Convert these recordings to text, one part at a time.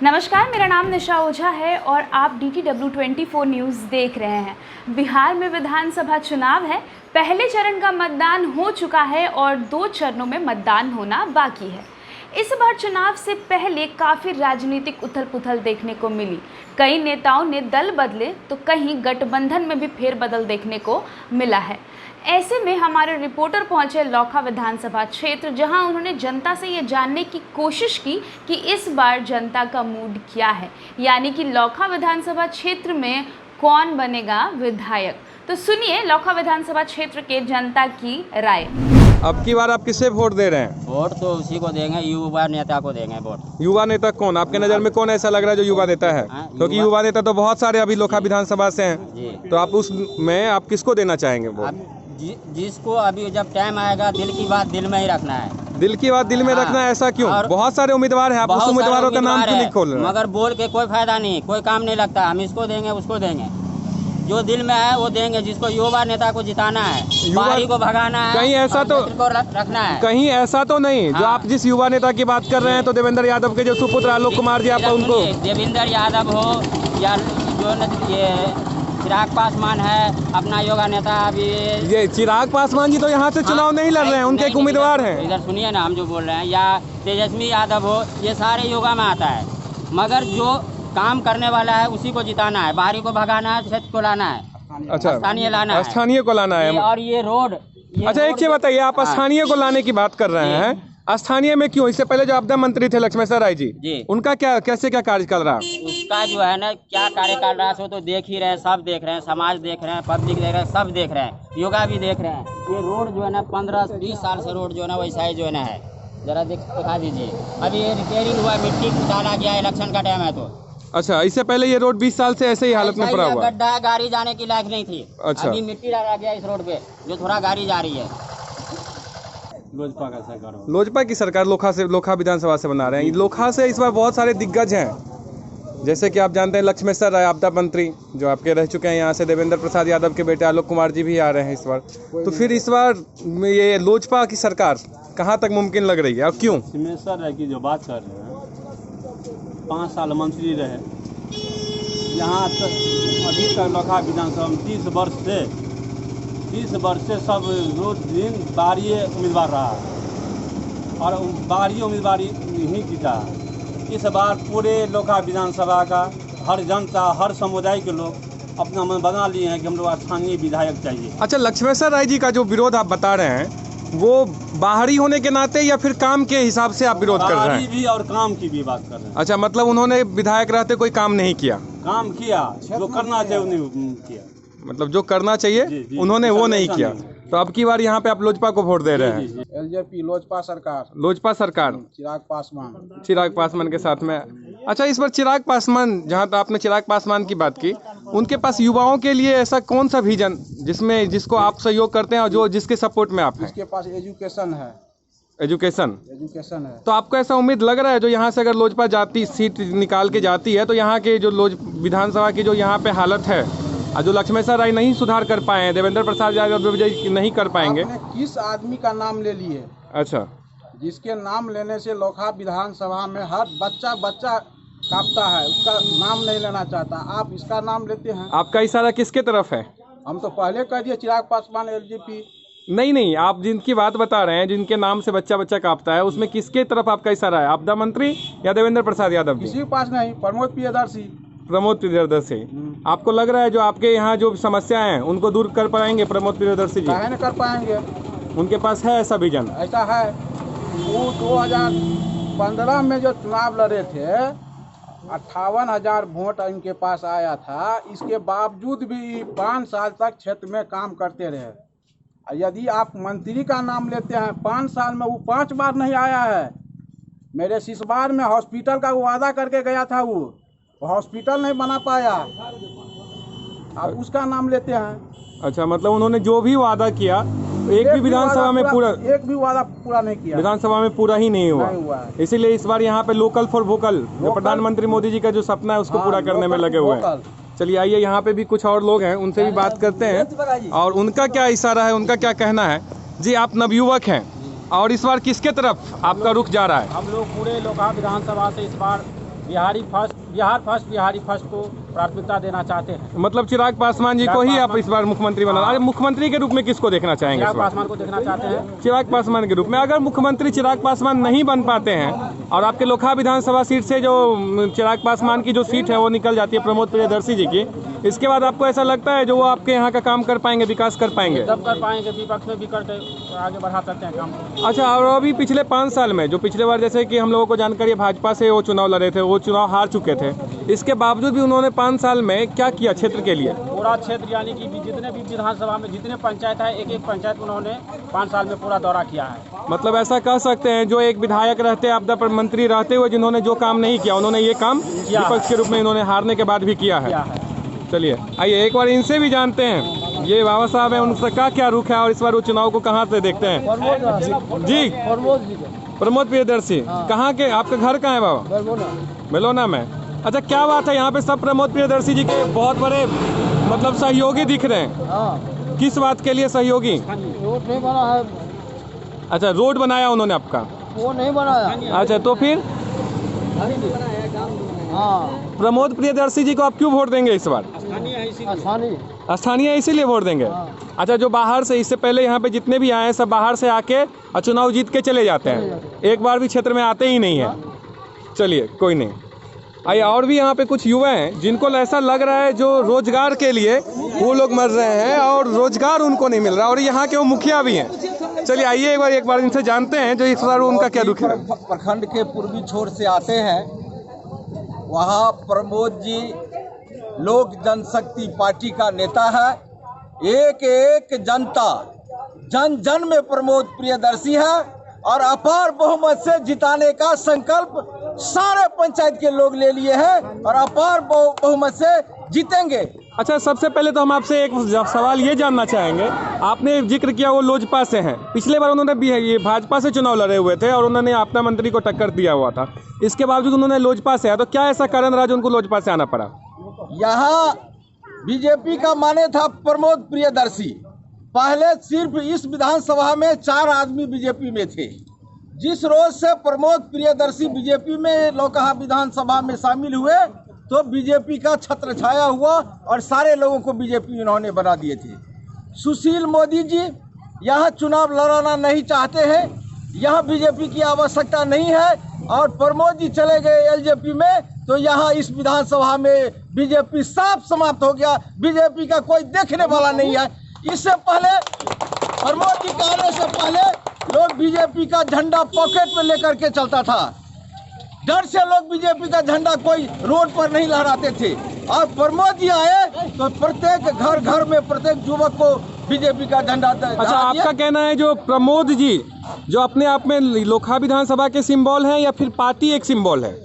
नमस्कार, मेरा नाम निशा ओझा है और आप DTW24 न्यूज़ देख रहे हैं। बिहार में विधानसभा चुनाव है। पहले चरण का मतदान हो चुका है और 2 चरणों में मतदान होना बाकी है। इस बार चुनाव से पहले काफ़ी राजनीतिक उथल-पुथल देखने को मिली। कई नेताओं ने दल बदले तो कहीं गठबंधन में भी फेरबदल देखने को मिला है। ऐसे में हमारे रिपोर्टर पहुंचे लौखा विधानसभा क्षेत्र, जहां उन्होंने जनता से ये जानने की कोशिश की कि इस बार जनता का मूड क्या है, यानी कि लौखा विधानसभा क्षेत्र में कौन बनेगा विधायक। तो सुनिए लौखा विधानसभा क्षेत्र के जनता की राय। अब की बार आप किससे वोट दे रहे हैं? वोट तो उसी को देंगे, युवा नेता को देंगे वोट। युवा नेता कौन आपके नज़र में कौन ऐसा लग रहा है जो युवा नेता है? क्योंकि युवा नेता तो बहुत सारे अभी लोखा विधानसभा से हैं, तो आप उसमें आप किसको देना चाहेंगे वोट? जिसको अभी जब टाइम आएगा दिल की बात दिल में ही रखना है। दिल की बात दिल में रखना है, ऐसा क्यों? बहुत सारे उम्मीदवार हैं, आप उस उम्मीदवारों का नाम क्यों नहीं खोल रहे? मगर बोल के कोई फायदा नहीं, कोई काम नहीं लगता। हम इसको देंगे उसको देंगे, जो दिल में है वो देंगे। जिसको युवा नेता को जिताना है, बाहरी को भगाना है, कहीं ऐसा तो रखना है। कहीं ऐसा तो नहीं जो आप जिस युवा नेता की बात कर रहे हैं, तो देवेंद्र यादव के जो सुपुत्र आलोक कुमार जी, आप उनको देवेंद्र यादव हो या जो ये चिराग पासवान है अपना योगा नेता। अभी ये चिराग पासवान जी तो यहाँ से चुनाव नहीं लड़ रहे हैं, उनके एक उम्मीदवार हैं। इधर सुनिए ना, हम जो बोल रहे हैं, या तेजस्वी यादव हो, ये सारे योगा में आता है। मगर जो काम करने वाला है उसी को जिताना है, बाहरी को भगाना है, क्षेत्र को लाना है। अच्छा, स्थानीय लाना है, स्थानीय को लाना है। और ये रोड अच्छा, एक चीज बताइए, आप स्थानीय को लाने की बात कर रहे हैं, स्थानीय में क्यों? इससे पहले जो आपदा मंत्री थे लक्ष्मेश्वर राय जी, उनका क्या कैसे क्या कार्यकाल रहा? उसका जो है ना क्या कार्यकाल रहा सो तो देख ही रहे हैं, सब देख रहे हैं, समाज देख रहे हैं, पब्लिक देख रहे हैं, सब देख रहे हैं, योगा भी देख रहे हैं। ये रोड जो है ना 15-20 साल से रोड जो है ना वैसा ही जो है ना है। जरा दिखा दीजिए, अभी ये रिपेयरिंग हुआ, मिट्टी डाला गया, इलेक्शन का टाइम है तो। अच्छा, इससे पहले ये रोड 20 साल से ऐसे ही हालत में पड़ा हुआ, गड्ढा, गाड़ी जाने की लायक नहीं थी। अच्छा, अभी मिट्टी डाला गया इस रोड पे, जो थोड़ा गाड़ी जा रही है। लोजपा का सरकार, लोजपा की सरकार लोखा विधानसभा से बना रहे हैं। लोखा से इस बार बहुत सारे दिग्गज हैं, जैसे कि आप जानते हैं लक्ष्मेश्वर राय आपदा मंत्री जो आपके रह चुके हैं, यहाँ से देवेंद्र प्रसाद यादव के बेटे आलोक कुमार जी भी आ रहे हैं इस बार। तो फिर इस बार ये लोजपा की सरकार कहाँ तक मुमकिन लग रही है और क्यों? लक्ष्मेश्वर राय की जो बात कर रहे हैं, 5 साल मंत्री रहे यहाँ तक। अभी तक लोखा विधानसभा में 30 वर्ष से सब रोज दिन बाहरी उम्मीदवार रहा और बाहरी उम्मीदवार ही जीता। इस बार पूरे लोखा विधानसभा का हर जनता, हर समुदाय के लोग अपना मन बना लिए हैं कि हम लोग स्थानीय विधायक चाहिए। अच्छा, लक्ष्मेश्वर राय जी का जो विरोध आप बता रहे हैं, वो बाहरी होने के नाते या फिर काम के हिसाब से आप विरोध कर रहे हैं? बाहरी भी और काम की भी बात कर रहे हैं। अच्छा, मतलब उन्होंने विधायक रहते कोई काम नहीं किया? काम किया, जो करना चाहिए उन्होंने किया। मतलब जो करना चाहिए उन्होंने वो नहीं किया। तो अब की बार यहाँ पे आप लोजपा को वोट दे रहे हैं? LJP लोजपा सरकार, लोजपा सरकार, चिराग पासवान के साथ में। अच्छा, इस बार चिराग पासवान, जहाँ तक आपने चिराग पासवान की बात की, उनके पास युवाओं के लिए ऐसा कौन सा विजन जिसको आप सहयोग करते हैं और जो जिसके सपोर्ट में आप हैं? इसके पास एजुकेशन है। एजुकेशन है। तो आपको ऐसा उम्मीद लग रहा है जो यहाँ से अगर लोजपा जाती सीट निकाल के जाती है, तो यहाँ के जो विधानसभा की जो यहाँ पे हालत है, जो लक्ष्मेश्वर राय नहीं सुधार कर पाए हैं, देवेंद्र प्रसाद यादव नहीं कर पाएंगे। आपने किस आदमी का नाम ले लिए? अच्छा, जिसके नाम लेने से लोखा विधानसभा में हर बच्चा कांपता है, उसका नाम नहीं लेना चाहता। आप इसका नाम लेते हैं। आपका इशारा किसके तरफ है? हम तो पहले कह दिए चिराग पासवान LJP। नहीं, आप जिनकी बात बता रहे हैं, जिनके नाम से बच्चा कांपता है, उसमें किसके तरफ आपका इशारा है? आपदा मंत्री या देवेंद्र प्रसाद यादव? किसी के पास नहीं, प्रमोद प्रियदर्शी। आपको लग रहा है जो आपके यहाँ जो समस्याएं हैं उनको दूर कर पाएंगे प्रमोद प्रियदर्शी जी? नहीं कर पाएंगे। उनके पास है ऐसा विजन? ऐसा है, वो 2015 में जो चुनाव लड़े थे, 58,000 वोट इनके पास आया था। इसके बावजूद भी 5 साल तक क्षेत्र में काम करते रहे। यदि आप मंत्री का नाम लेते हैं, 5 साल में वो 5 बार नहीं आया है। मेरे सिसबार में हॉस्पिटल का वादा करके गया था, वो हॉस्पिटल नहीं बना पाया। आप उसका नाम लेते हैं। अच्छा, मतलब उन्होंने जो भी वादा किया एक भी विधानसभा में एक भी वादा पूरा नहीं किया, विधानसभा में पूरा ही नहीं हुआ। इसीलिए इस बार यहाँ पे लोकल फॉर वोकल, जो प्रधानमंत्री मोदी जी का जो सपना है उसको पूरा करने में लगे हुए हैं। चलिए आइए, यहाँ पे भी कुछ और लोग हैं, उनसे भी बात करते हैं और उनका क्या इशारा है, उनका क्या कहना है। जी, आप नवयुवक हैं और इस बार किसके तरफ आपका रुख जा रहा है? हम लोग पूरे लोखा विधानसभा से इस बार बिहार फर्स्ट बिहारी फर्स्ट को प्राथमिकता देना चाहते हैं। मतलब चिराग पासवान जी को ही आप इस बार मुख्यमंत्री बना। अरे मुख्यमंत्री के रूप में किसको देखना चाहेंगे? चिराग पासवान को देखना चाहते हैं। चिराग पासवान के रूप में। अगर मुख्यमंत्री चिराग पासवान नहीं बन पाते हैं और आपके लोकहा विधानसभा सीट से जो चिराग पासवान की जो सीट है वो निकल जाती है प्रमोद प्रियदर्शी जी की, इसके बाद आपको ऐसा लगता है जो वो आपके यहाँ का काम कर पाएंगे, विकास कर पाएंगे? तब कर पाएंगे, विपक्ष में भी करके आगे बढ़ा सकते हैं काम। अच्छा, और अभी पिछले 5 साल में जो पिछले बार जैसे कि हम लोगों को जानकारी है भाजपा से वो चुनाव लड़े थे, वो चुनाव हार चुके थे, इसके बावजूद भी उन्होंने 5 साल में क्या किया क्षेत्र के लिए? पूरा क्षेत्र यानी कि जितने भी विधानसभा में जितने पंचायत है, एक पंचायत उन्होंने 5 साल में पूरा दौरा किया है। मतलब ऐसा कह सकते हैं जो एक विधायक रहते, आपदा पर मंत्री रहते हुए जिन्होंने जो काम नहीं किया, उन्होंने ये काम विपक्ष के रूप में इन्होंने हारने के बाद भी किया है। चलिए आइए एक बार इनसे भी जानते हैं, ये बाबा साहब हैं, उनका क्या रुख है और इस बार वो चुनाव को कहाँ से देखते हैं? जी प्रमोद प्रियदर्शी। कहाँ के? आपका घर कहाँ है बाबा? बेलोना में। अच्छा, क्या बात है, यहाँ पे सब प्रमोद प्रियदर्शी जी के बहुत बड़े मतलब सहयोगी दिख रहे हैं। किस बात के लिए सहयोगी? रोड नहीं बना है। अच्छा, रोड बनाया उन्होंने आपका? वो नहीं बनाया। अच्छा, तो फिर प्रमोद प्रियदर्शी जी को आप क्यों वोट देंगे इस बार? स्थानीय इसीलिए वोट देंगे। अच्छा, जो बाहर से, इससे पहले यहाँ पे जितने भी आए हैं सब बाहर से आके और चुनाव जीत के चले जाते हैं, एक बार भी क्षेत्र में आते ही नहीं है। चलिए कोई नहीं, आइए और भी यहाँ पे कुछ युवा हैं जिनको ऐसा लग रहा है जो रोजगार के लिए वो लोग मर रहे हैं और रोजगार उनको नहीं मिल रहा, और यहाँ के वो मुखिया भी हैं। चलिए आइए एक बार इनसे जानते हैं जो इस बार उनका क्या दुख है। प्रखंड के पूर्वी छोर से आते हैं, वहाँ प्रमोद जी लोक जनशक्ति पार्टी का नेता है। एक एक जनता जन जन में प्रमोद प्रियदर्शी है और अपार बहुमत से जिताने का संकल्प सारे पंचायत के लोग ले लिए हैं और अपार बहुमत से जीतेंगे। अच्छा, सबसे पहले तो हम आपसे एक सवाल ये जानना चाहेंगे, आपने जिक्र किया वो लोजपा से हैं, पिछले बार उन्होंने ये भाजपा से चुनाव लड़े हुए थे और उन्होंने आपदा मंत्री को टक्कर दिया हुआ था, इसके बावजूद उन्होंने लोजपा से आया, तो क्या ऐसा कारण रहा जो उनको लोजपा से आना पड़ा? यहाँ बीजेपी का माने था प्रमोद प्रियदर्शी, पहले सिर्फ इस विधानसभा में 4 आदमी बीजेपी में थे। जिस रोज से प्रमोद प्रियदर्शी बीजेपी में लोकहा विधानसभा में शामिल हुए तो बीजेपी का छत्र छाया हुआ और सारे लोगों को बीजेपी इन्होंने बना दिए थे। सुशील मोदी जी यहाँ चुनाव लड़ाना नहीं चाहते हैं, यहाँ बीजेपी की आवश्यकता नहीं है, और प्रमोद जी चले गए एलजेपी में तो यहाँ इस विधानसभा में बीजेपी साफ समाप्त हो गया, बीजेपी का कोई देखने वाला नहीं है। इससे पहले प्रमोद जी के आने से पहले लोग बीजेपी का झंडा पॉकेट में लेकर के चलता था, डर से लोग बीजेपी का झंडा कोई रोड पर नहीं लहराते थे, और प्रमोद जी आए तो प्रत्येक घर घर में प्रत्येक युवक को बीजेपी का झंडा। अच्छा, आपका कहना है जो प्रमोद जी जो अपने आप में लोकहा विधानसभा के सिंबल हैं या फिर पार्टी एक सिंबल है?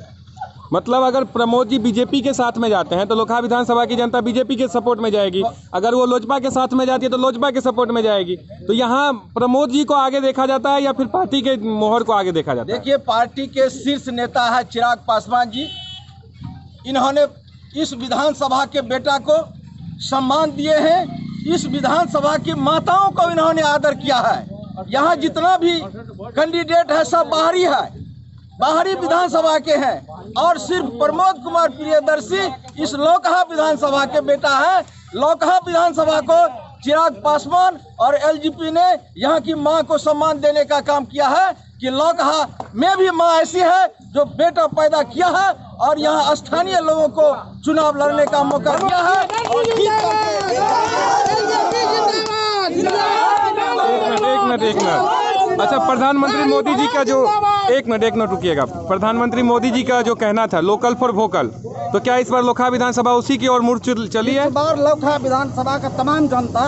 मतलब अगर प्रमोद जी बीजेपी के साथ में जाते हैं तो लोकहा विधानसभा की जनता बीजेपी के सपोर्ट में जाएगी, अगर वो लोजपा के साथ में जाती है तो लोजपा के सपोर्ट में जाएगी, तो यहाँ प्रमोद जी को आगे देखा जाता है या फिर पार्टी के मोहर को आगे देखा जाता है? देखिए, पार्टी के शीर्ष नेता है चिराग पासवान जी, इन्होंने इस विधानसभा के बेटा को सम्मान दिए हैं, इस विधानसभा की माताओं को इन्होंने आदर किया है। यहाँ जितना भी कैंडिडेट है सब बाहरी है, बाहरी विधानसभा के हैं, और सिर्फ प्रमोद कुमार प्रियदर्शी इस लोकहा विधानसभा के बेटा है। लोकहा विधानसभा को चिराग पासवान और एलजेपी ने यहाँ की मां को सम्मान देने का काम किया है कि लोकहा में भी मां ऐसी है जो बेटा पैदा किया है और यहाँ स्थानीय लोगों को चुनाव लड़ने का मौका दिया है। एक मिनट अच्छा, प्रधानमंत्री मोदी जी का जो एक मिनट रुकिएगा, प्रधानमंत्री मोदी जी का जो कहना था लोकल फॉर वोकल, तो क्या इस बार लोकहा विधानसभा उसी की ओर मुड़ चली है? इस बार लोकहा विधानसभा का तमाम जनता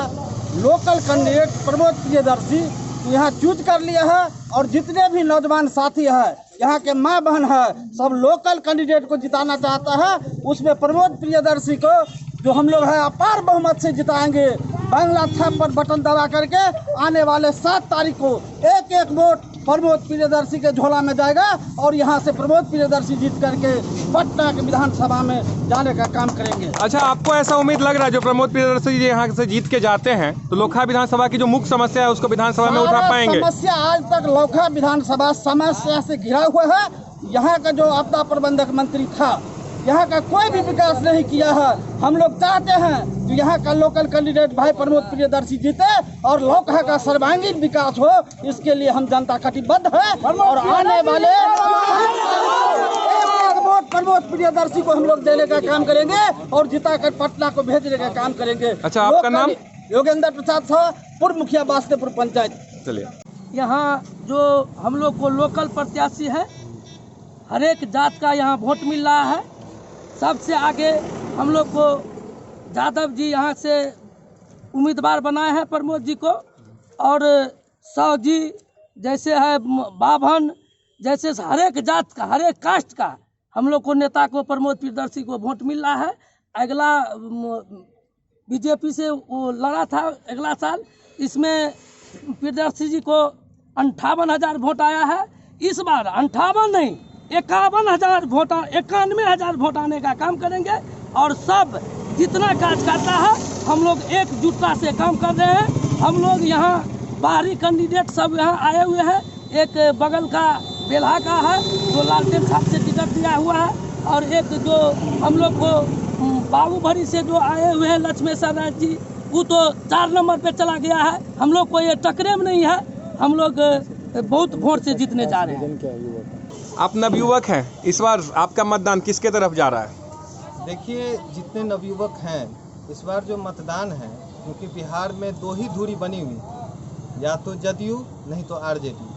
लोकल कैंडिडेट प्रमोद प्रियदर्शी यहाँ चूज कर लिया है, और जितने भी नौजवान साथी है, यहाँ के माँ बहन है, सब लोकल कैंडिडेट को जिताना चाहता है। उसमें प्रमोद प्रियदर्शी को जो हम लोग है अपार बहुमत से जिताएंगे। बांग्ला छाप पर बटन दबा करके आने वाले 7 तारीख को एक एक वोट प्रमोद प्रियदर्शी के झोला में जाएगा, और यहाँ से प्रमोद प्रियदर्शी जीत करके पटना के विधानसभा में जाने का काम करेंगे। अच्छा, आपको ऐसा उम्मीद लग रहा है जो प्रमोद प्रियदर्शी जी यहाँ से जीत के जाते हैं तो लोकहा विधानसभा की जो मुख्य समस्या है उसको विधानसभा में उठा पाएंगे? समस्या आज तक लोकहा विधानसभा समस्या से घिरा हुआ है, यहाँ का जो आपदा प्रबंधक मंत्री था, यहाँ का कोई भी विकास नहीं किया है। हम लोग चाहते हैं कि यहाँ का लोकल कैंडिडेट भाई प्रमोद प्रियदर्शी जीते और लोकहा का सर्वांगीण विकास हो। इसके लिए हम जनता कटिबद्ध है और आने वाले वोट प्रमोद प्रियदर्शी को हम लोग देने का काम करेंगे और जिताकर पटना को भेजने का काम करेंगे। अच्छा, आपका नाम? योगेंद्र प्रसाद था, पूर्व मुखिया बास्तेपुर पंचायत। चलिए, यहाँ जो हम लोग को लोकल प्रत्याशी है, हर एक जात का यहाँ वोट मिल रहा है। सबसे आगे हम लोग को यादव जी यहाँ से उम्मीदवार बनाए हैं प्रमोद जी को, और साव जी जैसे है बाभन, जैसे हर एक जात का, हर एक कास्ट का हम लोग को नेता को प्रमोद प्रियदर्शी को वोट मिल रहा है। अगला बीजेपी से वो लड़ा था अगला साल, इसमें प्रियदर्शी जी को 58,000 वोट आया है। इस बार 58 नहीं, 51,000 वोट, 91,000 वोट आने का काम करेंगे। और सब जितना कार्यकर्ता है हम लोग एकजुटता से काम कर रहे हैं। हम लोग यहाँ बाहरी कैंडिडेट सब यहाँ आए हुए हैं। एक बगल का बेल्हा का है जो लालटेन साहब से टिकट दिया हुआ है, और एक जो हम लोग को बाबूभरी से जो आए हुए हैं लक्ष्मेश्वर राय जी, वो तो 4 नंबर पे चला गया है। हम लोग को ये टकरे में नहीं है, हम लोग बहुत वोट से जीतने जा रहे हैं। आप नवयुवक हैं, इस बार आपका मतदान किसके तरफ जा रहा है? देखिए, जितने नवयुवक हैं, इस बार जो मतदान है, क्योंकि बिहार में 2 ही धुरी बनी हुई, या तो जदयू नहीं तो आरजेडी।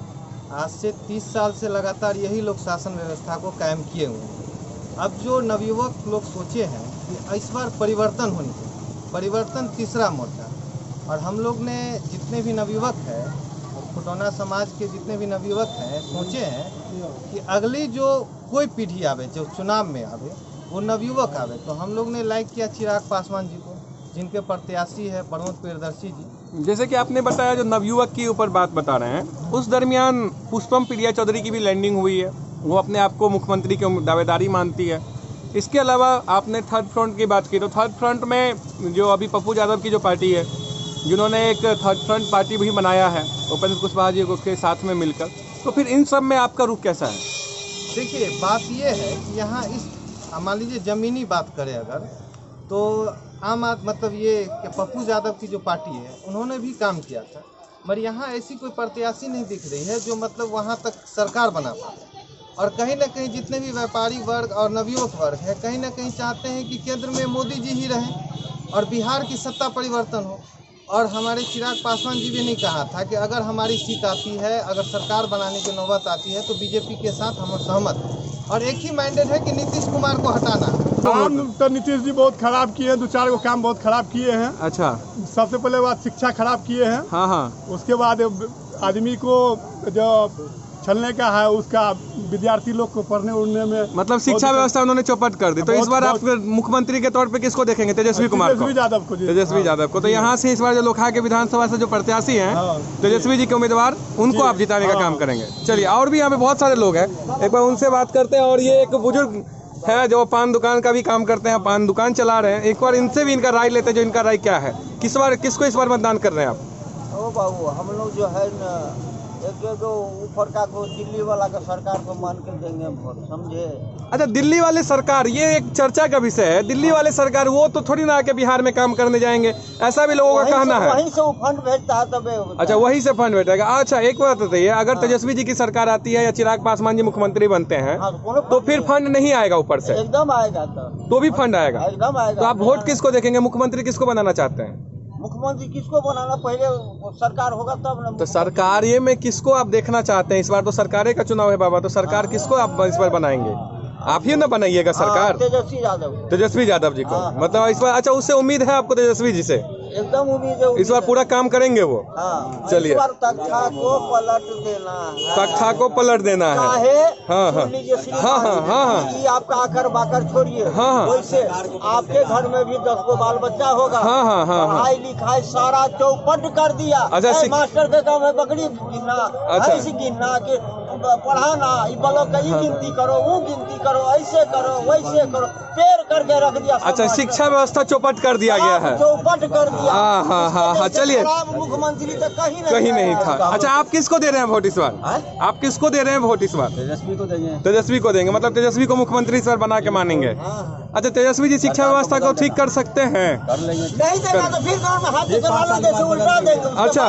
आज से 30 साल से लगातार यही लोग शासन व्यवस्था को कायम किए हुए हैं। अब जो नवयुवक लोग सोचे हैं कि इस बार परिवर्तन होनी चाहिए, परिवर्तन तीसरा मोर्चा, और हम लोग ने जितने भी नवयुवक हैं, खुटौना समाज के जितने भी नवयुवक हैं, सोचे हैं कि अगली जो कोई पीढ़ी आवे, जो चुनाव में आवे, वो नवयुवक आवे। तो हम लोग ने लाइक किया चिराग पासवान जी को, जिनके प्रत्याशी है प्रमोद प्रियदर्शी जी। जैसे कि आपने बताया जो नवयुवक के ऊपर बात बता रहे हैं, उस दरमियान पुष्पम प्रिया चौधरी की भी लैंडिंग हुई है। वो अपने आप को मुख्यमंत्री की दावेदारी मानती है। इसके अलावा आपने थर्ड फ्रंट की बात की, तो थर्ड फ्रंट में जो अभी पप्पू यादव की जो पार्टी है, जिन्होंने एक थर्ड फ्रंट पार्टी भी बनाया है उपेंद्र कुशवाहा जी के साथ में मिलकर, तो फिर इन सब में आपका रुख कैसा है? देखिए, बात ये है कि यहाँ इस मान लीजिए ज़मीनी बात करें अगर, तो आम मतलब ये कि पप्पू यादव की जो पार्टी है, उन्होंने भी काम किया था, मगर यहाँ ऐसी कोई प्रत्याशी नहीं दिख रही है जो मतलब वहाँ तक सरकार बना पाए। और कहीं ना कहीं जितने भी व्यापारी वर्ग और नवयुवक वर्ग है, कहीं ना कहीं चाहते हैं कि केंद्र में मोदी जी ही रहें और बिहार की सत्ता परिवर्तन हो। और हमारे चिराग पासवान जी भी ने कहा था कि अगर हमारी सीट आती है, अगर सरकार बनाने की नौबत आती है, तो बीजेपी के साथ हम सहमत हैं। और एक ही माइंडेड है कि नीतीश कुमार को हटाना। काम तो नीतीश जी बहुत खराब किए हैं, 2-4 को काम बहुत खराब किए हैं। अच्छा, सबसे पहले बात शिक्षा खराब किए हैं। हाँ हाँ। उसके बाद आदमी को जो चलने का है, उसका विद्यार्थी लोग को पढ़ने उड़ने में, मतलब शिक्षा व्यवस्था उन्होंने चौपट कर दी। तो इस बार आप मुख्यमंत्री के तौर पे किसको देखेंगे? तेजस्वी कुमार को, तेजस्वी यादव को। तो यहाँ से इस बार जो लोकहा के विधानसभा से जो प्रत्याशी हैं, तेजस्वी जी के उम्मीदवार, उनको आप जिताने का काम करेंगे। चलिए, और भी यहाँ पे बहुत सारे लोग हैं, एक बार उनसे बात करते हैं। और ये एक बुजुर्ग है जो पान दुकान का भी काम करते हैं, पान दुकान चला रहे हैं। एक बार इनसे भी इनका राय लेते हैं, जो इनका राय क्या है, किसको इस बार मतदान कर रहे हैं आप? ओ बाबू, हम लोग जो है न, एक ऊपर का को दिल्ली वाला का सरकार को मान के देंगे वोट, समझे? अच्छा, दिल्ली वाले सरकार, ये एक चर्चा का विषय है। दिल्ली वाले सरकार वो तो थोड़ी ना आके बिहार में काम करने जाएंगे, ऐसा भी लोगों का कहना है। वहीं से वो फंड भेजता है तब। अच्छा, वहीं से फंड भेजेगा। अच्छा, एक बात बताइए, अगर तेजस्वी जी की सरकार आती है या चिराग पासवान जी मुख्यमंत्री बनते हैं, तो फिर फंड नहीं आएगा ऊपर से? एकदम आएगा। तो भी फंड आएगा, एकदम आएगा। तो आप वोट किसको देखेंगे? मुख्यमंत्री किसको बनाना चाहते हैं? मुख्यमंत्री किसको बनाना, पहले सरकार होगा तब ना। तो सरकार ये में किसको आप देखना चाहते हैं? इस बार तो सरकारें का चुनाव है बाबा, तो सरकार किसको आप इस बार बनाएंगे? आप ही ना बनाइएगा सरकार? तेजस्वी यादव जी को, मतलब इस बार। अच्छा, उससे उम्मीद है आपको तेजस्वी जी से? एकदम उम्मीद है। इस बार पूरा काम करेंगे वो? चलिए, तख्ता को पलट देना है, तख्ता को पलट देना है। हाँ हाँ हाँ हाँ, आपका आकर बाकर छोड़िए। वैसे आपके घर में भी 10 बाल बच्चा होगा। पढ़ाई लिखाई सारा चौपट कर दिया। अच्छा, मास्टर के काम है बकरी गिनना, भैंस गिनना, पढ़ाना, ब्लॉक का गिनती करो, वो गिनती करो, ऐसे करो वैसे करो। पेड़ करके रख दिया। अच्छा, शिक्षा व्यवस्था चौपट कर दिया गया है। चौपट कर दिया। हाँ, चलिए। मुख्यमंत्री तो कहीं नहीं था। अच्छा, आप किसको दे रहे हैं वोट इस बार? आप किसको दे रहे हैं वोट इस बार? तेजस्वी को देंगे। तेजस्वी को देंगे, मतलब तेजस्वी को मुख्यमंत्री इस बार बना के मानेंगे। अच्छा, तेजस्वी जी शिक्षा व्यवस्था को ठीक कर सकते हैं? नहीं देगा तो फिर गाँव में हाथी करवाना, जैसे उल्टा देंगे। अच्छा।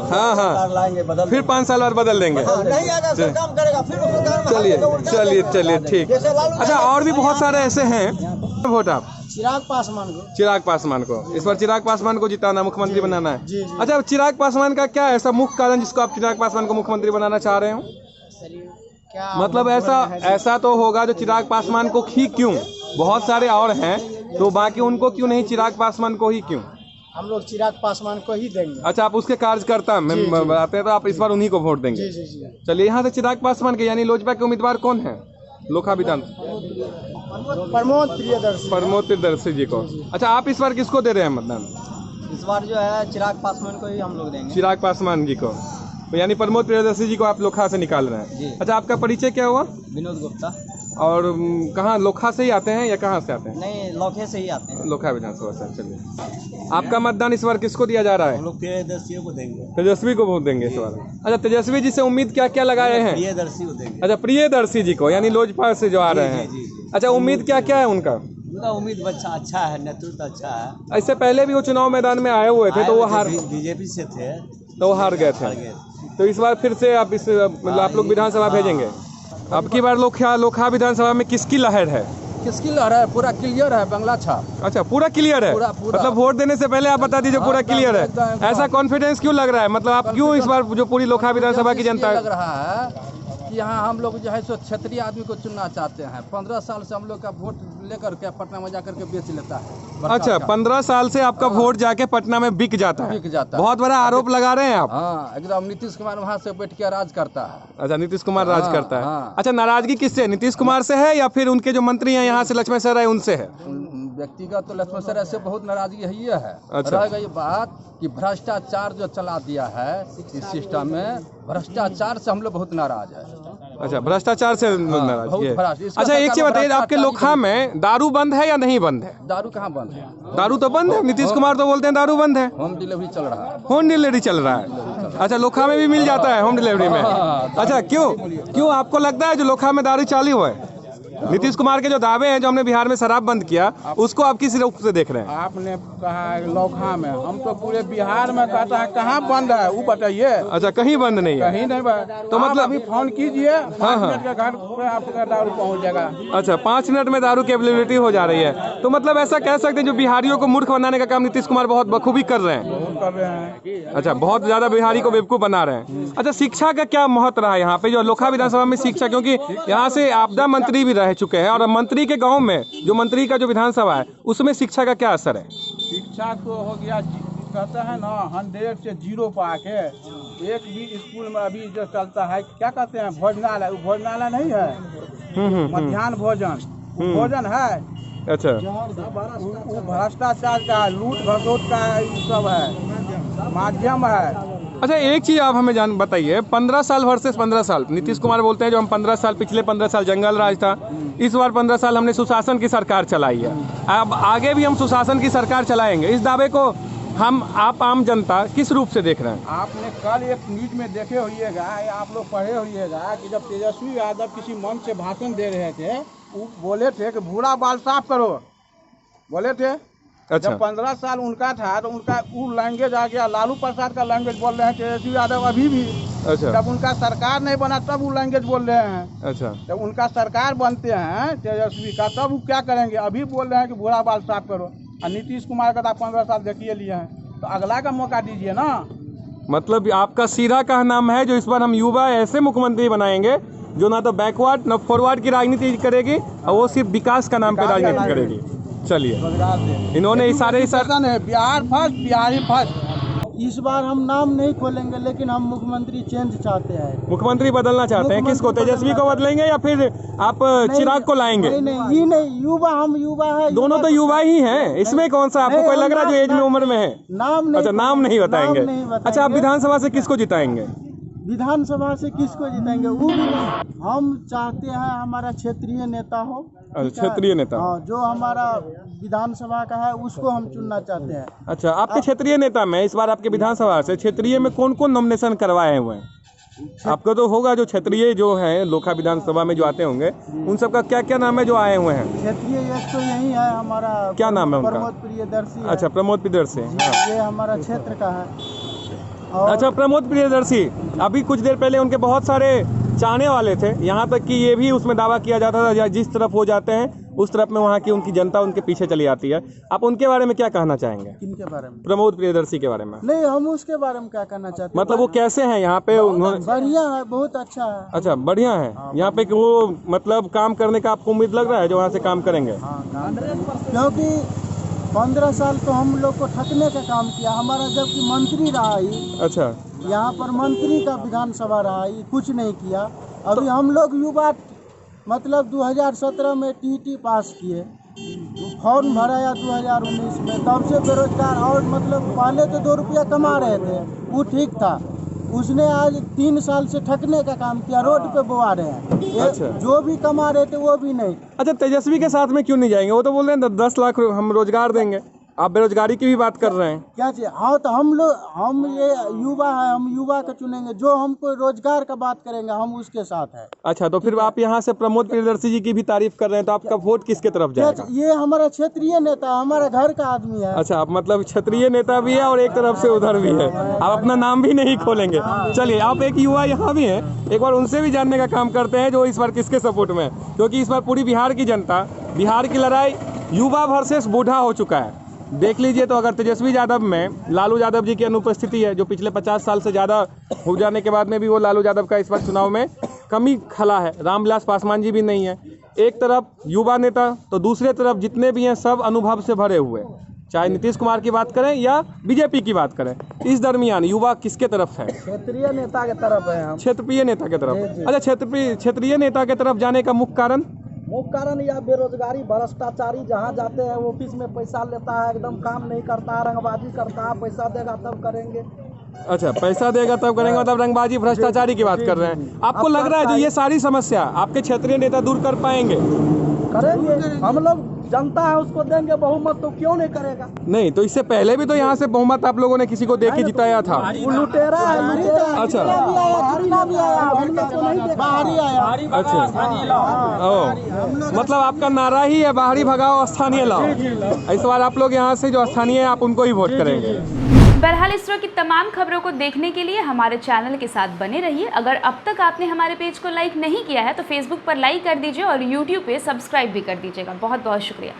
हाँ, फिर 5 साल और बदल देंगे। नहीं आएगा तो काम करेगा, फिर चलिए ठीक। अच्छा, और भी बहुत सारे ऐसे हैं। वोट आप चिराग पासवान को इस बार चिराग पासवान को जिताना, मुख्यमंत्री बनाना है। अच्छा, चिराग पासवान का क्या ऐसा मुख्य कारण जिसको आप चिराग पासवान को मुख्यमंत्री बनाना चाह रहे हो? मतलब ऐसा तो होगा जो चिराग पासवान को ही क्यों, बहुत सारे और हैं तो बाकी उनको क्यों नहीं, चिराग पासवान को ही क्यों? हम लोग चिराग पासवान को ही देंगे। अच्छा, आप उसके कार्यकर्ता बताते हैं तो आप इस बार उन्हीं को वोट देंगे। चलिए, यहाँ से चिराग पासवान के यानी लोजपा के उम्मीदवार कौन है लोखा विधान? प्रमोद प्रियदर्शी जी को। अच्छा, आप इस बार किसको दे रहे हैं मतदान? इस बार जो है चिराग पासवान को ही हम लोग देंगे। चिराग पासवान जी को, तो यानी प्रमोद प्रियदर्शी जी को आप लोखा से निकाल रहे हैं। अच्छा, आपका परिचय क्या हुआ? विनोद गुप्ता। और कहाँ, लोखा से ही आते हैं या कहाँ से आते हैं? नहीं, लोखे से ही आते हैं। लोखा विधानसभा से। चलिए, आपका मतदान इस बार किसको दिया जा रहा है? हम लोग तेजस्वी को देंगे। तेजस्वी को वोट देंगे इस बार। अच्छा, तेजस्वी जी से उम्मीद क्या लगाए हैं? प्रियदर्शी को देंगे। अच्छा, प्रियदर्शी जी को, यानी लोजपा से जो आ रहे हैं। अच्छा, उम्मीद क्या है उनका? उनका उम्मीद अच्छा है, नेतृत्व अच्छा है। इससे पहले भी वो चुनाव मैदान में आए हुए थे तो वो बीजेपी से थे तो वो हार गए थे। तो इस बार फिर से आप आप लोग विधानसभा भेजेंगे। अब की बार लोखा विधानसभा में किसकी लहर है? किसकी लहर है? पूरा क्लियर है, बंगला छाप। अच्छा, पूरा क्लियर है। मतलब वोट देने से पहले आप बता दीजिए पूरा क्लियर है। ऐसा कॉन्फिडेंस क्यों लग रहा है? मतलब आप क्यों इस बार जो पूरी लोखा विधानसभा की जनता लग रहा है कि यहाँ हम लोग जो है सो क्षेत्रीय आदमी को चुनना चाहते हैं। 15 साल से हम लोग का वोट लेकर के पटना में जाकर के बेच लेता है। अच्छा, 15 साल से आपका वोट जाके पटना में बिक जाता है। बहुत बड़ा आरोप लगा रहे हैं आप। हाँ, एकदम। नीतीश कुमार वहाँ से बैठ के राज करता है। अच्छा, नीतीश कुमार राज करता है। अच्छा, नाराजगी किससे? नीतीश कुमार से है या फिर उनके जो मंत्री हैं यहाँ से लक्ष्मण सर है उनसे है? व्यक्तिगत तो लक्ष्मण सर से बहुत नाराजगी ही है। अच्छा। रह गई बात कि भ्रष्टाचार जो चला दिया है इस सिस्टम में, भ्रष्टाचार से हम लोग बहुत नाराज है। अच्छा, भ्रष्टाचार से नाराज है। अच्छा, एक चीज बताइए, आपके लोखा में दारू बंद है या नहीं बंद है? दारू कहाँ बंद है? दारू तो बंद है। नीतीश कुमार तो बोलते हैं दारू बंद है। होम डिलीवरी चल रहा है। होम डिलीवरी चल रहा है। अच्छा, लोखा में भी मिल जाता है होम डिलीवरी में? अच्छा, क्यों आपको लगता है जो लोखा में दारू चालू है? नीतीश कुमार के जो दावे हैं जो हमने बिहार में शराब बंद किया, उसको आप किस रूप से देख रहे हैं? आपने कहा लोखा में, हम तो पूरे बिहार में कहता है कहाँ बंद है वो बताइए। अच्छा, कहीं बंद नहीं है? कहीं नहीं। तो मतलब अभी फोन कीजिए, 5 मिनट के घर पे आपका दारू पहुँच जाएगा। अच्छा, 5 मिनट में दारू की अवेलेबिलिटी हो जा रही है। तो मतलब ऐसा कह सकते हैं जो बिहारियों को मूर्ख बनाने का काम नीतीश कुमार बहुत बखूबी कर रहे हैं। अच्छा, बहुत ज्यादा बिहारी को बेवकूफ बना रहे हैं। अच्छा, शिक्षा का क्या महत्व रहा है यहाँ पे जो लोखा विधानसभा में शिक्षा? क्योंकि यहाँ से आपदा मंत्री भी रह चुके हैं और मंत्री के गांव में जो मंत्री का जो विधानसभा है उसमें शिक्षा का क्या असर है? शिक्षा तो हो गया, कहते हैं ना 100 से 0 पा के। एक भी स्कूल में अभी जो चलता है क्या कहते हैं भोजनालय, वो भोजनालय नहीं है। मध्याह्न भोजन भोजन है। अच्छा, वो भ्रष्टाचार का, लूट घसोट का सब है, माध्यम है। अच्छा, एक चीज आप हमें बताइए, 15 साल वर्सेस 15 साल नीतीश कुमार बोलते हैं जो हम 15 साल, पिछले 15 साल जंगल राज था, इस बार 15 साल हमने सुशासन की सरकार चलाई है, अब आगे भी हम सुशासन की सरकार चलाएंगे। इस दावे को आप आम जनता किस रूप से देख रहे हैं? आपने कल एक न्यूज में देखे होइएगा, आप लोग पढ़े होइएगा कि जब तेजस्वी यादव किसी मंच से भाषण दे रहे थे, वो बोले थे कि भूरा बाल साफ करो, बोले थे। अच्छा। जब 15 साल उनका था तो उनका वो लैंग्वेज आ गया, लालू प्रसाद का लैंग्वेज बोल रहे हैं तेजस्वी यादव अभी भी। अच्छा। जब उनका सरकार नहीं बना तब वो लैंग्वेज बोल रहे हैं। अच्छा। जब उनका सरकार बनते हैं तेजस्वी का तब वो क्या करेंगे? अभी बोल रहे हैं कि भूरा बाल साफ करो। और नीतीश कुमार का तो 15 साल देखिए लिए हैं, तो अगला का मौका दीजिए ना। मतलब आपका सीधा का नाम है जो इस बार हम युवा ऐसे मुख्यमंत्री बनाएंगे जो ना तो बैकवर्ड ना फॉरवर्ड की राजनीति करेगी और वो सिर्फ विकास का नाम पे राजनीति करेगी। चलिए, इन्होंने इशारे बिहार फर्स्ट, बिहारी फर्स्ट। इस बार हम नाम नहीं खोलेंगे, लेकिन हम मुख्यमंत्री चेंज चाहते हैं। मुख्यमंत्री बदलना चाहते हैं? किसको, तेजस्वी को बदलेंगे या फिर आप चिराग को लाएंगे? नहीं, ये नहीं, युवा, हम युवा है। दोनों तो युवा ही हैं, इसमें कौन सा आपको कोई लग रहा है जो एज में उम्र में है? नाम नहीं। अच्छा, नाम नहीं बताएंगे। अच्छा, आप विधानसभा से किसको जिताएंगे? विधानसभा से किसको जीतेंगे वो भी नहीं। हम चाहते हैं हमारा क्षेत्रीय नेता हो, क्षेत्रीय नेता। हाँ, जो हमारा विधानसभा का है उसको हम चुनना चाहते हैं। अच्छा, आपके क्षेत्रीय नेता में इस बार आपके विधानसभा से क्षेत्रीय में कौन कौन नॉमिनेशन करवाए हुए हैं? आपको तो होगा जो क्षेत्रीय जो है लोखा विधानसभा में जो आते होंगे उन सबका क्या क्या नाम है जो आए हुए हैं? क्षेत्रीय एक तो यही है हमारा, क्या नाम है उनका? प्रमोद प्रियदर्शी। अच्छा, प्रमोद प्रियदर्शी, ये हमारा क्षेत्र का है। अच्छा, प्रमोद प्रियदर्शी, अभी कुछ देर पहले उनके बहुत सारे चाहने वाले थे, यहाँ तक कि ये भी उसमें दावा किया जाता था जिस तरफ हो जाते हैं उस तरफ में वहाँ की उनकी जनता उनके पीछे चली आती है। आप उनके बारे में क्या कहना चाहेंगे? किनके बारे में? प्रमोद प्रियदर्शी के बारे में। नहीं, हम उसके बारे में क्या कहना चाहते हैं, मतलब वो कैसे हैं यहाँ पे? बढ़िया है, बहुत अच्छा है। अच्छा, बढ़िया है यहाँ पे कि वो मतलब काम करने का आपको उम्मीद लग रहा है जो वहाँ से काम करेंगे? क्योंकि 15 साल तो हम लोग को ठगने का काम किया हमारा, जबकि मंत्री रहा ही। अच्छा, यहाँ पर मंत्री का विधानसभा रहा ही, कुछ नहीं किया। अभी हम लोग युवा मतलब 2017 में टीटी पास किए, फॉर्म भराया 2019 में, तब से बेरोजगार। और मतलब पहले तो 2 रुपया कमा रहे थे, वो ठीक था। उसने आज 3 साल से ठगने का काम किया, रोड पे बोआ रहे हैं। अच्छा। जो भी कमा रहे थे वो भी नहीं। अच्छा, तेजस्वी के साथ में क्यों नहीं जाएंगे? वो तो बोल रहे हैं 10 लाख हम रोजगार देंगे, आप बेरोजगारी की भी बात कर रहे हैं। क्या चाहिए? हाँ, तो हम ये युवा है, हम युवा को चुनेंगे। जो हमको रोजगार का बात करेंगे हम उसके साथ है। अच्छा, तो फिर आप यहाँ से प्रमोद प्रियदर्शी जी की भी तारीफ कर रहे हैं, तो आपका वोट किसके तरफ जाएगा? ये हमारा क्षेत्रीय नेता, हमारा घर का आदमी है। अच्छा, आप मतलब क्षेत्रीय नेता भी है और एक तरफ से उधर भी है, आप अपना नाम भी नहीं खोलेंगे। चलिए, आप एक युवा यहाँ भी हैं, एक बार उनसे भी जानने का काम करते हैं जो इस बार किसके सपोर्ट में है, क्योंकि इस बार पूरी बिहार की जनता, बिहार की लड़ाई युवा वर्सेस बूढ़ा हो चुका है। देख लीजिए, तो अगर तेजस्वी यादव में लालू यादव जी की अनुपस्थिति है, जो पिछले 50 साल से ज़्यादा हो जाने के बाद में भी वो लालू यादव का इस बार चुनाव में कमी खला है। रामविलास पासवान जी भी नहीं है। एक तरफ युवा नेता तो दूसरे तरफ जितने भी हैं सब अनुभव से भरे हुए, चाहे नीतीश कुमार की बात करें या बीजेपी की बात करें। इस दरमियान युवा किसके तरफ है? क्षेत्रीय नेता के तरफ है हम। क्षेत्रीय नेता के तरफ। अच्छा, क्षेत्रीय नेता के तरफ जाने का मुख्य कारण यह बेरोजगारी, भ्रष्टाचारी, जहाँ जाते हैं ऑफिस में पैसा लेता है, एकदम काम नहीं करता है, रंगबाजी करता है। पैसा देगा तब करेंगे। अच्छा, पैसा देगा तब करेंगे, मतलब रंगबाजी भ्रष्टाचारी की बात कर रहे हैं। आपको लग रहा है जो ये सारी समस्या आपके क्षेत्रीय नेता दूर कर पाएंगे? करेंगे, हम लोग जनता है उसको देंगे बहुमत, तो क्यों नहीं करेगा? नहीं, तो इससे पहले भी तो यहाँ से बहुमत आप लोगों ने किसी को देख के जिताया था। वो लुटेरा है, अच्छा, बाहरी आया। अच्छा, मतलब आपका नारा ही है बाहरी भगाओ स्थानीय लाओ। इस बार आप लोग यहाँ से जो स्थानीय है आप उनको ही वोट करेंगे। बहरहाल इस तरह की तमाम खबरों को देखने के लिए हमारे चैनल के साथ बने रहिए। अगर अब तक आपने हमारे पेज को लाइक नहीं किया है तो फेसबुक पर लाइक कर दीजिए और यूट्यूब पे सब्सक्राइब भी कर दीजिएगा। बहुत बहुत शुक्रिया।